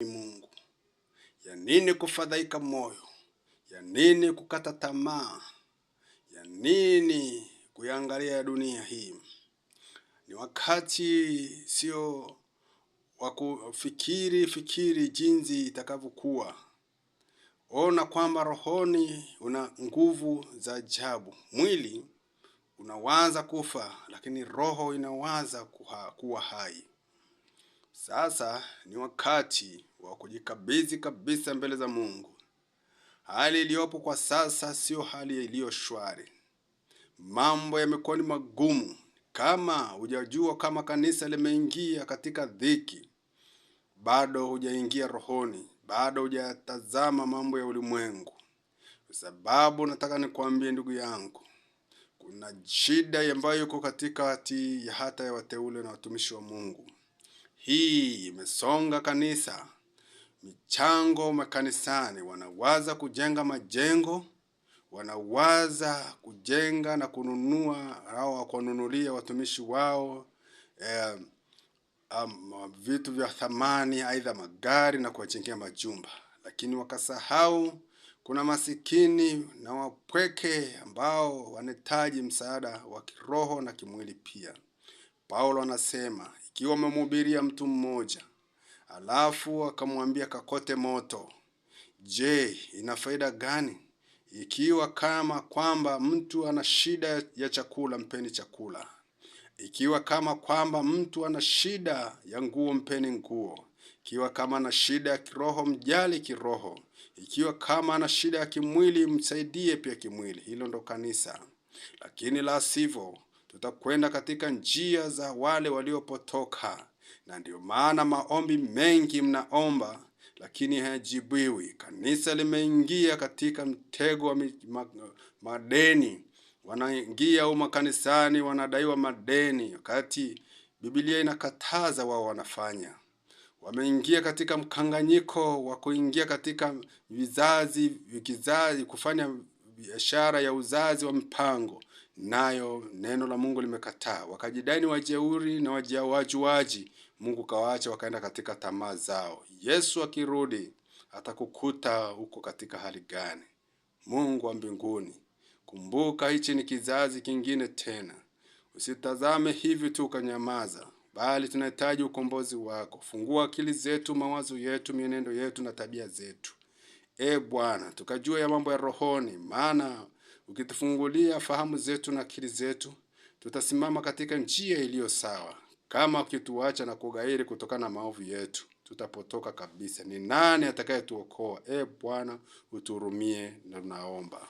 Mungu. Ya nini kufadhaika moyo? Ya nini kukata tamaa? Ya nini kuangalia dunia hii? Ni wakati sio wakufikiri jinsi itakavyokuwa. Ona kwamba rohoni una nguvu za ajabu. Mwili unawaza kufa, lakini roho inawaza kuwa hai. Sasa ni wakati wa kujikabidhi kabisa mbele za Mungu. Hali iliyopo kwa sasa sio hali iliyo shwari. Mambo yamekuwa ni magumu. Kama hujajua kama kanisa limeingia katika dhiki, bado hujaingia rohoni, bado hujatazama mambo ya ulimwengu. Kwa sababu nataka nikwambie ndugu yangu, kuna shida ambayo iko katikati ya hata ya wateule na watumishi wa Mungu. Hii imesonga kanisa. Michango makanisani, wanawaza kujenga majengo, wanawaza kujenga na kununua au kununulia watumishi wao vitu vya thamani, aidha magari, na kuwajengea majumba. Lakini wakasahau kuna masikini na wapweke ambao wanahitaji msaada wa kiroho na kimwili pia. Paulo anasema, ikiwa umemhubiria mtu mmoja, alafu akamwambia kakote moto, je, ina faida gani? Ikiwa kama kwamba mtu ana shida ya chakula, mpeni chakula. Ikiwa kama kwamba mtu ana shida ya nguo, mpeni nguo. Ikiwa kama ana shida ya kiroho, mjali kiroho. Ikiwa kama ana shida ya kimwili, msaidie pia kimwili. Hilo ndo kanisa. Lakini la sivyo, tutakwenda katika njia za wale waliopotoka. Na ndio maana maombi mengi mnaomba, lakini hayajibiwi. Kanisa limeingia katika mtego wa madeni. Wanaingia huko kanisani, wanadaiwa madeni, wakati Biblia inakataza wao wanafanya. Wameingia katika mkanganyiko wa kuingia katika vizazi, kufanya biashara ya uzazi wa mpango. Nayo neno la Mungu limekataa. Wakajidai wajeuri na wajuaji. Mungu kawaacha wakaenda katika tamaa zao. Yesu akirudi atakukuta huko katika hali gani? Mungu wa mbinguni, kumbuka hichi ni kizazi kingine tena. Usitazame hivi tu ukanyamaza, bali tunahitaji ukombozi wako. Fungua akili zetu, mawazo yetu, mienendo yetu na tabia zetu. Bwana, tukajua ya mambo ya rohoni, maana ukitufungulia fahamu zetu na akili zetu, tutasimama katika njia iliyo sawa. Kama ukituacha na kugairi kutokana na maovu yetu, tutapotoka kabisa. Ni nani atakayetuokoa? Bwana, uturumie na tunaomba.